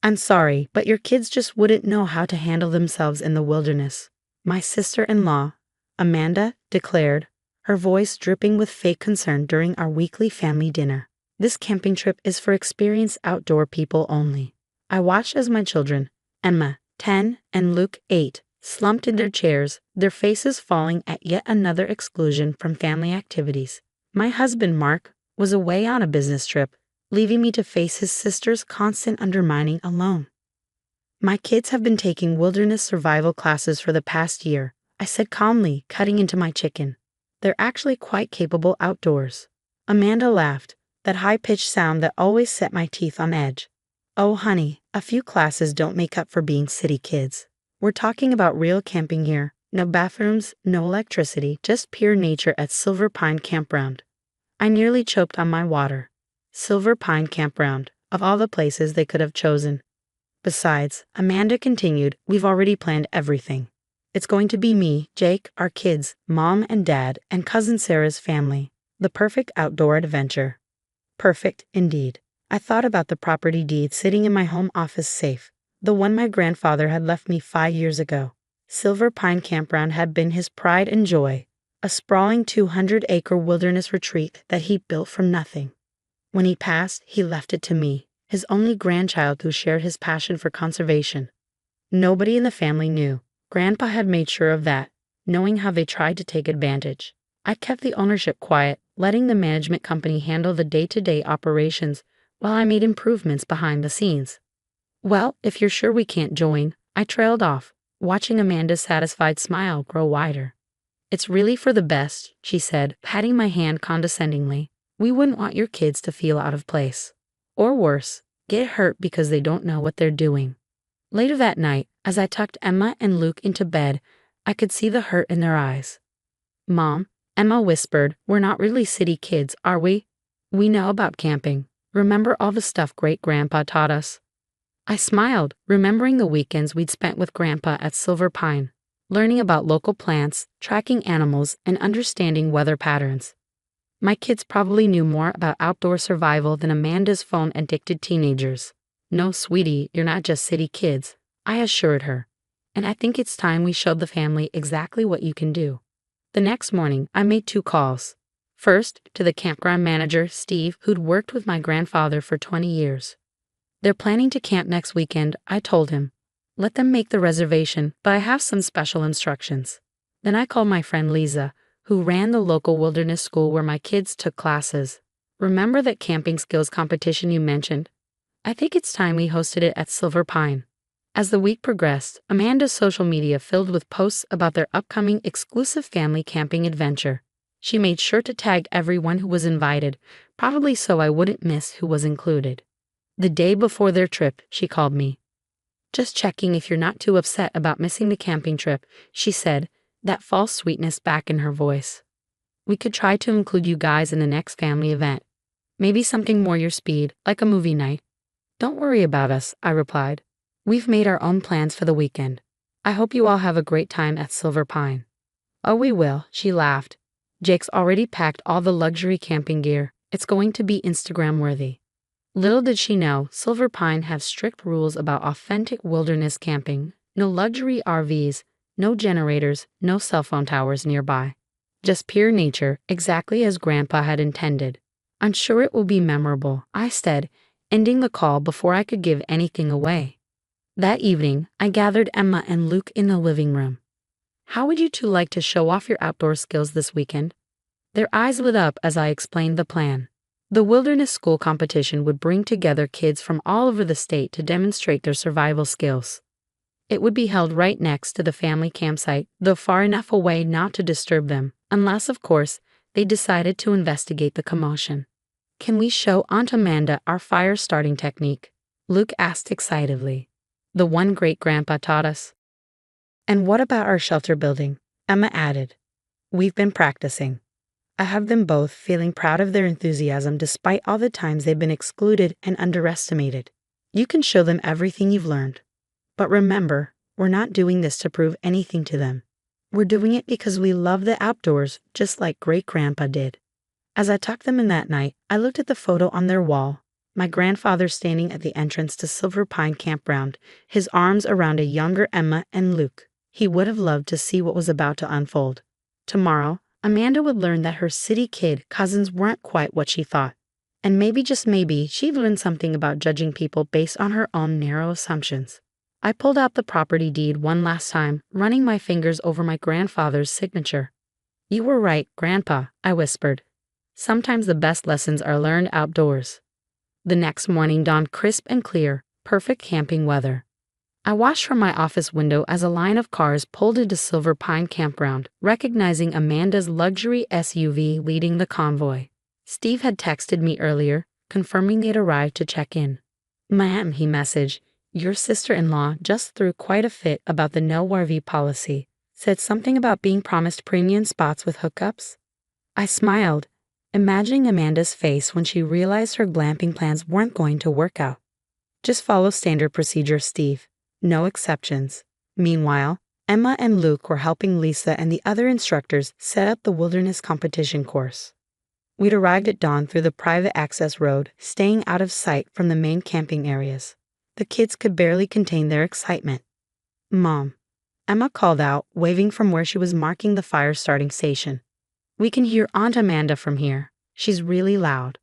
I'm sorry, but your kids just wouldn't know how to handle themselves in the wilderness, my sister-in-law, Amanda, declared, her voice dripping with fake concern during our weekly family dinner. This camping trip is for experienced outdoor people only. I watched as my children, Emma, 10, and Luke, 8, slumped in their chairs, their faces falling at yet another exclusion from family activities. My husband, Mark, was away on a business trip, leaving me to face his sister's constant undermining alone. My kids have been taking wilderness survival classes for the past year, I said calmly, cutting into my chicken. They're actually quite capable outdoors. Amanda laughed, that high-pitched sound that always set my teeth on edge. Oh honey, a few classes don't make up for being city kids. We're talking about real camping here. No bathrooms, no electricity, just pure nature at Silver Pine Campground. I nearly choked on my water. Silver Pine Campground, of all the places they could have chosen. Besides, Amanda continued, we've already planned everything. It's going to be me, Jake, our kids, Mom and Dad, and Cousin Sarah's family. The perfect outdoor adventure. Perfect, indeed. I thought about the property deed sitting in my home office safe, the one my grandfather had left me 5 years ago. Silver Pine Campground had been his pride and joy, a sprawling 200-acre wilderness retreat that he built from nothing. When he passed, he left it to me, his only grandchild who shared his passion for conservation. Nobody in the family knew. Grandpa had made sure of that, knowing how they tried to take advantage. I kept the ownership quiet, letting the management company handle the day-to-day operations while I made improvements behind the scenes. Well, if you're sure we can't join, I trailed off, watching Amanda's satisfied smile grow wider. It's really for the best, she said, patting my hand condescendingly. We wouldn't want your kids to feel out of place. Or worse, get hurt because they don't know what they're doing. Later that night, as I tucked Emma and Luke into bed, I could see the hurt in their eyes. Mom, Emma whispered, we're not really city kids, are we? We know about camping. Remember all the stuff great-grandpa taught us? I smiled, remembering the weekends we'd spent with Grandpa at Silver Pine, learning about local plants, tracking animals, and understanding weather patterns. My kids probably knew more about outdoor survival than Amanda's phone-addicted teenagers. No, sweetie, you're not just city kids, I assured her. And I think it's time we showed the family exactly what you can do. The next morning, I made 2 calls. First, to the campground manager, Steve, who'd worked with my grandfather for 20 years. They're planning to camp next weekend, I told him. Let them make the reservation, but I have some special instructions. Then I called my friend Lisa, who ran the local wilderness school where my kids took classes. Remember that camping skills competition you mentioned? I think it's time we hosted it at Silver Pine. As the week progressed, Amanda's social media filled with posts about their upcoming exclusive family camping adventure. She made sure to tag everyone who was invited, probably so I wouldn't miss who was included. The day before their trip, she called me. Just checking if you're not too upset about missing the camping trip, she said, that false sweetness back in her voice. We could try to include you guys in the next family event. Maybe something more your speed, like a movie night. Don't worry about us, I replied. We've made our own plans for the weekend. I hope you all have a great time at Silver Pine. Oh, we will, she laughed. Jake's already packed all the luxury camping gear. It's going to be Instagram-worthy. Little did she know, Silver Pine has strict rules about authentic wilderness camping. No luxury RVs, no generators, no cell phone towers nearby. Just pure nature, exactly as Grandpa had intended. I'm sure it will be memorable, I said, ending the call before I could give anything away. That evening, I gathered Emma and Luke in the living room. How would you two like to show off your outdoor skills this weekend? Their eyes lit up as I explained the plan. The wilderness school competition would bring together kids from all over the state to demonstrate their survival skills. It would be held right next to the family campsite, though far enough away not to disturb them, unless, of course, they decided to investigate the commotion. Can we show Aunt Amanda our fire starting technique? Luke asked excitedly. The one great-grandpa taught us. And what about our shelter building? Emma added. We've been practicing. I have them both feeling proud of their enthusiasm despite all the times they've been excluded and underestimated. You can show them everything you've learned. But remember, we're not doing this to prove anything to them. We're doing it because we love the outdoors just like great-grandpa did. As I tucked them in that night, I looked at the photo on their wall. my grandfather standing at the entrance to Silver Pine Campground, his arms around a younger Emma and Luke. He would have loved to see what was about to unfold. Tomorrow, Amanda would learn that her city kid cousins weren't quite what she thought. And maybe, just maybe, she'd learn something about judging people based on her own narrow assumptions. I pulled out the property deed one last time, running my fingers over my grandfather's signature. "You were right, Grandpa," I whispered. "Sometimes the best lessons are learned outdoors." The next morning dawned crisp and clear, perfect camping weather. I watched from my office window as a line of cars pulled into Silver Pine Campground, recognizing Amanda's luxury SUV leading the convoy. Steve had texted me earlier, confirming they'd arrived to check in. "Ma'am," he messaged, "your sister-in-law just threw quite a fit about the no RV policy. Said something about being promised premium spots with hookups." I smiled, imagining Amanda's face when she realized her glamping plans weren't going to work out. "Just follow standard procedure, Steve. No exceptions." Meanwhile, Emma and Luke were helping Lisa and the other instructors set up the wilderness competition course. We'd arrived at dawn through the private access road, staying out of sight from the main camping areas. The kids could barely contain their excitement. "Mom," Emma called out, waving from where she was marking the fire starting station. "We can hear Aunt Amanda from here. She's really loud."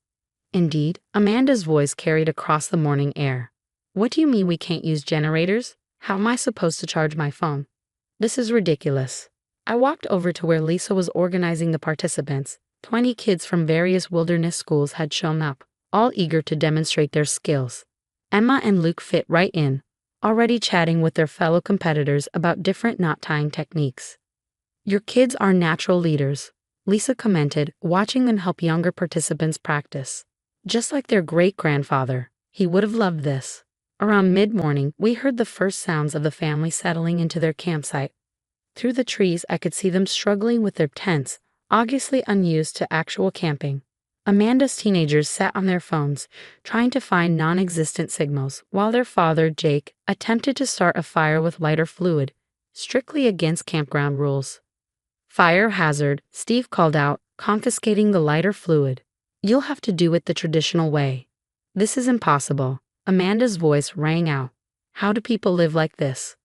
Indeed, Amanda's voice carried across the morning air. "What do you mean we can't use generators? How am I supposed to charge my phone? This is ridiculous." I walked over to where Lisa was organizing the participants. 20 kids from various wilderness schools had shown up, all eager to demonstrate their skills. Emma and Luke fit right in, already chatting with their fellow competitors about different knot-tying techniques. "Your kids are natural leaders," Lisa commented, watching them help younger participants practice. "Just like their great-grandfather. He would have loved this." Around mid-morning, we heard the first sounds of the family settling into their campsite. Through the trees, I could see them struggling with their tents, obviously unused to actual camping. Amanda's teenagers sat on their phones, trying to find non-existent signals, while their father, Jake, attempted to start a fire with lighter fluid, strictly against campground rules. "Fire hazard," Steve called out, confiscating the lighter fluid. "You'll have to do it the traditional way." "This is impossible." Amanda's voice rang out. "How do people live like this?"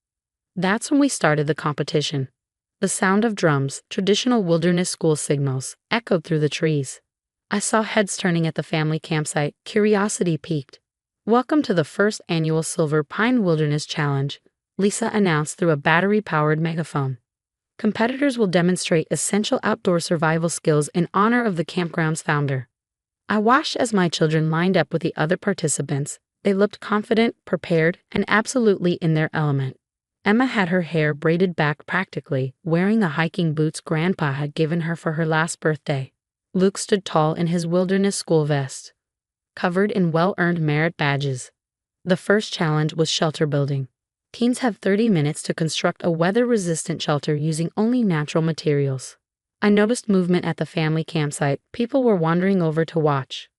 That's when we started the competition. The sound of drums, traditional wilderness school signals, echoed through the trees. I saw heads turning at the family campsite, curiosity piqued. "Welcome to the first annual Silver Pine Wilderness Challenge," Lisa announced through a battery-powered megaphone. "Competitors will demonstrate essential outdoor survival skills in honor of the campground's founder." I watched as my children lined up with the other participants. They looked confident, prepared, and absolutely in their element. Emma had her hair braided back practically, wearing the hiking boots Grandpa had given her for her last birthday. Luke stood tall in his wilderness school vest, covered in well-earned merit badges. The first challenge was shelter building. Teens have 30 minutes to construct a weather-resistant shelter using only natural materials. I noticed movement at the family campsite. People were wandering over to watch.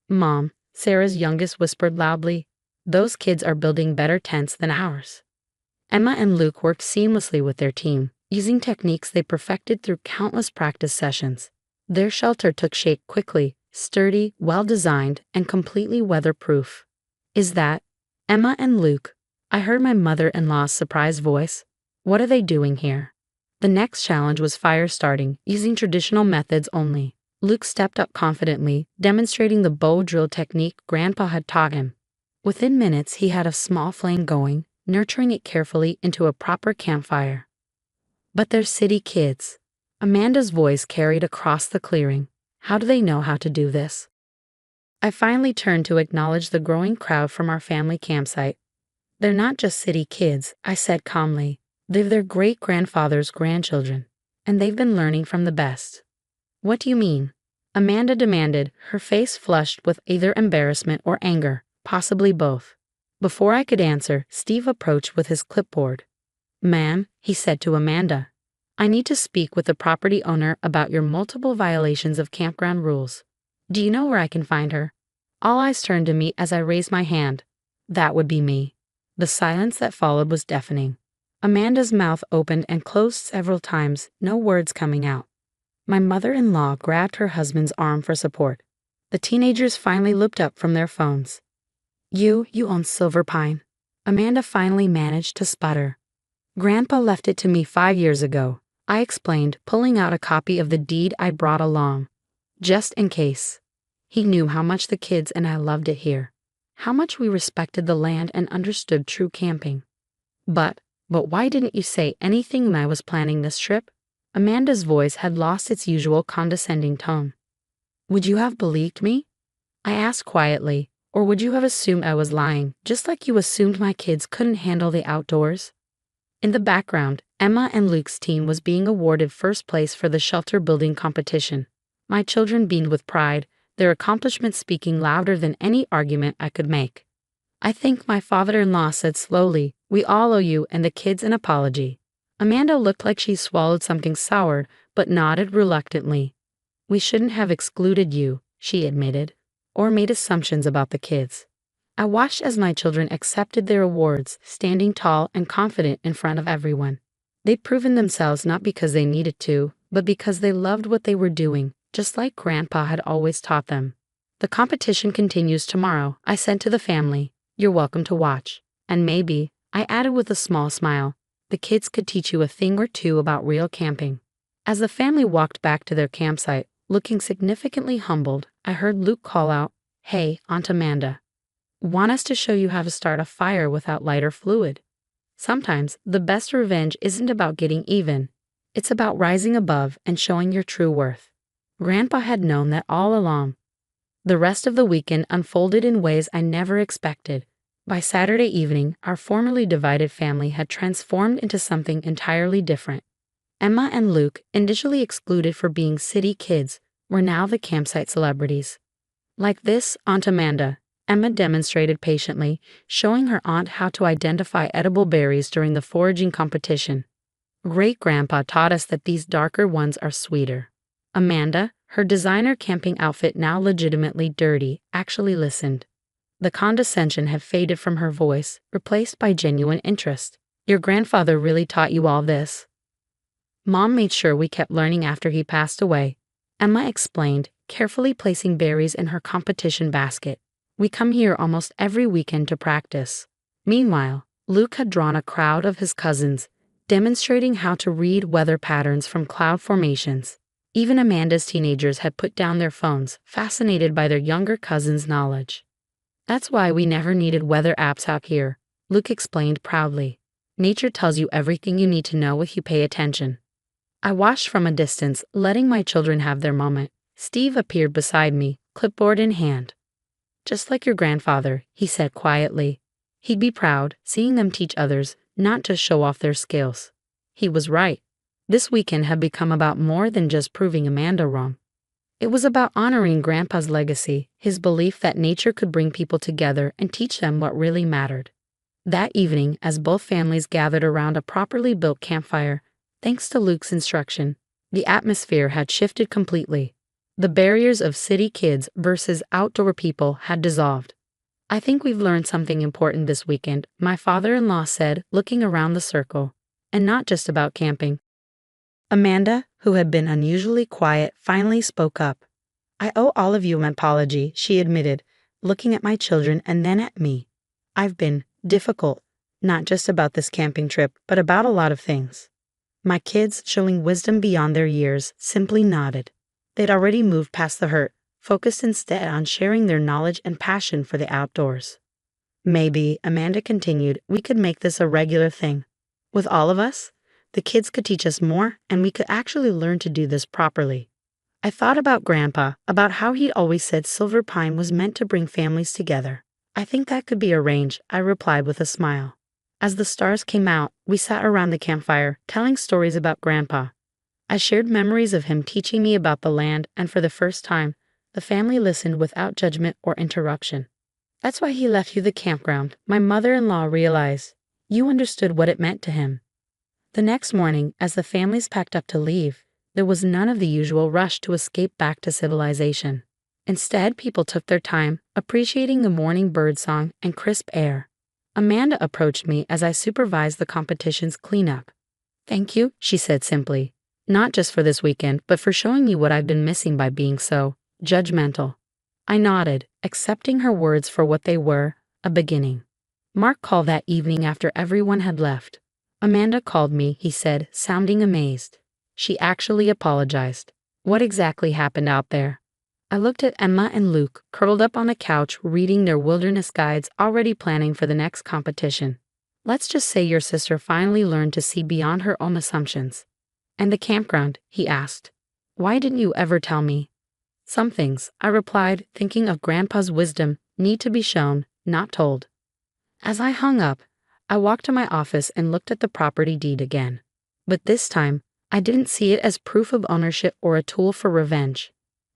"Mom," Sarah's youngest whispered loudly, "those kids are building better tents than ours." Emma and Luke worked seamlessly with their team, using techniques they perfected through countless practice sessions. Their shelter took shape quickly, sturdy, well-designed, and completely weatherproof. "Is that Emma and Luke?" I heard my mother-in-law's surprised voice. "What are they doing here?" The next challenge was fire starting, using traditional methods only. Luke stepped up confidently, demonstrating the bow drill technique Grandpa had taught him. Within minutes, he had a small flame going, nurturing it carefully into a proper campfire. "But they're city kids." Amanda's voice carried across the clearing. "How do they know how to do this?" I finally turned to acknowledge the growing crowd from our family campsite. "They're not just city kids," I said calmly. "They're their great-grandfather's grandchildren, and they've been learning from the best." "What do you mean?" Amanda demanded, her face flushed with either embarrassment or anger, possibly both. Before I could answer, Steve approached with his clipboard. "Ma'am," he said to Amanda, "I need to speak with the property owner about your multiple violations of campground rules. Do you know where I can find her?" All eyes turned to me as I raised my hand. That would be me. The silence that followed was deafening. Amanda's mouth opened and closed several times, no words coming out. My mother-in-law grabbed her husband's arm for support. The teenagers finally looked up from their phones. You own Silver Pine. Amanda finally managed to sputter. Grandpa left it to me 5 years ago, I explained, pulling out a copy of the deed I brought along. Just in case. He knew how much the kids and I loved it here. How much we respected the land and understood true camping. But why didn't you say anything when I was planning this trip? Amanda's voice had lost its usual condescending tone. Would you have believed me? I asked quietly, or would you have assumed I was lying, just like you assumed my kids couldn't handle the outdoors? In the background, Emma and Luke's team was being awarded first place for the shelter building competition. My children beamed with pride, their accomplishments speaking louder than any argument I could make. I think my father-in-law said slowly, "We all owe you and the kids an apology." Amanda looked like she swallowed something sour, but nodded reluctantly. "We shouldn't have excluded you," she admitted, "or made assumptions about the kids." I watched as my children accepted their awards, standing tall and confident in front of everyone. They'd proven themselves not because they needed to, but because they loved what they were doing, just like Grandpa had always taught them. The competition continues tomorrow, I said to the family. You're welcome to watch. And maybe, I added with a small smile, the kids could teach you a thing or two about real camping. As the family walked back to their campsite, looking significantly humbled, I heard Luke call out, "Hey, Aunt Amanda. Want us to show you how to start a fire without lighter fluid?" Sometimes, the best revenge isn't about getting even. It's about rising above and showing your true worth. Grandpa had known that all along. The rest of the weekend unfolded in ways I never expected. By Saturday evening, our formerly divided family had transformed into something entirely different. Emma and Luke, initially excluded for being city kids, were now the campsite celebrities. Like this, Aunt Amanda, Emma demonstrated patiently, showing her aunt how to identify edible berries during the foraging competition. Great-grandpa taught us that these darker ones are sweeter. Amanda, her designer camping outfit now legitimately dirty, actually listened. The condescension had faded from her voice, replaced by genuine interest. Your grandfather really taught you all this? Mom made sure we kept learning after he passed away, Emma explained, carefully placing berries in her competition basket. We come here almost every weekend to practice. Meanwhile, Luke had drawn a crowd of his cousins, demonstrating how to read weather patterns from cloud formations. Even Amanda's teenagers had put down their phones, fascinated by their younger cousin's knowledge. That's why we never needed weather apps out here, Luke explained proudly. Nature tells you everything you need to know if you pay attention. I watched from a distance, letting my children have their moment. Steve appeared beside me, clipboard in hand. Just like your grandfather, he said quietly. He'd be proud, seeing them teach others, not just show off their skills. He was right. This weekend had become about more than just proving Amanda wrong. It was about honoring Grandpa's legacy, his belief that nature could bring people together and teach them what really mattered. That evening, as both families gathered around a properly built campfire, thanks to Luke's instruction, the atmosphere had shifted completely. The barriers of city kids versus outdoor people had dissolved. I think we've learned something important this weekend, my father-in-law said, looking around the circle. And not just about camping. Amanda, who had been unusually quiet, finally spoke up. I owe all of you an apology, she admitted, looking at my children and then at me. I've been difficult, not just about this camping trip, but about a lot of things. My kids, showing wisdom beyond their years, simply nodded. They'd already moved past the hurt, focused instead on sharing their knowledge and passion for the outdoors. Maybe, Amanda continued, we could make this a regular thing. With all of us, the kids could teach us more, and we could actually learn to do this properly. I thought about Grandpa, about how he'd always said Silver Pine was meant to bring families together. I think that could be arranged, I replied with a smile. As the stars came out, we sat around the campfire, telling stories about Grandpa. I shared memories of him teaching me about the land, and for the first time, the family listened without judgment or interruption. That's why he left you the campground, my mother-in-law realized. You understood what it meant to him. The next morning, as the families packed up to leave, there was none of the usual rush to escape back to civilization. Instead, people took their time, appreciating the morning birdsong and crisp air. Amanda approached me as I supervised the competition's cleanup. Thank you, she said simply. Not just for this weekend, but for showing me what I've been missing by being so judgmental. I nodded, accepting her words for what they were, a beginning. Mark called that evening after everyone had left. Amanda called me, he said, sounding amazed. She actually apologized. What exactly happened out there? I looked at Emma and Luke, curled up on the couch reading their wilderness guides, already planning for the next competition. Let's just say your sister finally learned to see beyond her own assumptions. And the campground, he asked. Why didn't you ever tell me? Some things, I replied, thinking of Grandpa's wisdom, need to be shown, not told. As I hung up, I walked to my office and looked at the property deed again. But this time, I didn't see it as proof of ownership or a tool for revenge.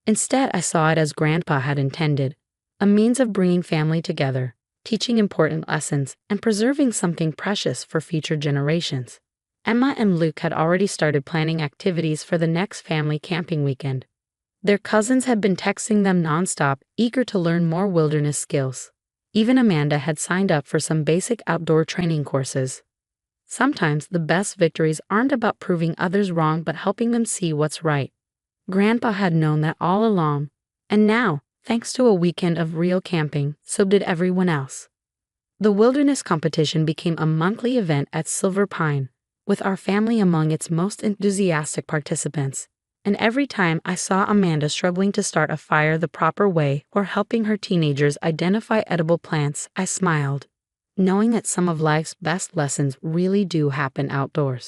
Instead, I saw it as Grandpa had intended, a means of bringing family together, teaching important lessons, and preserving something precious for future generations. Emma and Luke had already started planning activities for the next family camping weekend. Their cousins had been texting them nonstop, eager to learn more wilderness skills. Even Amanda had signed up for some basic outdoor training courses. Sometimes the best victories aren't about proving others wrong but helping them see what's right. Grandpa had known that all along, and now, thanks to a weekend of real camping, so did everyone else. The wilderness competition became a monthly event at Silver Pine, with our family among its most enthusiastic participants. And every time I saw Amanda struggling to start a fire the proper way or helping her teenagers identify edible plants, I smiled, knowing that some of life's best lessons really do happen outdoors.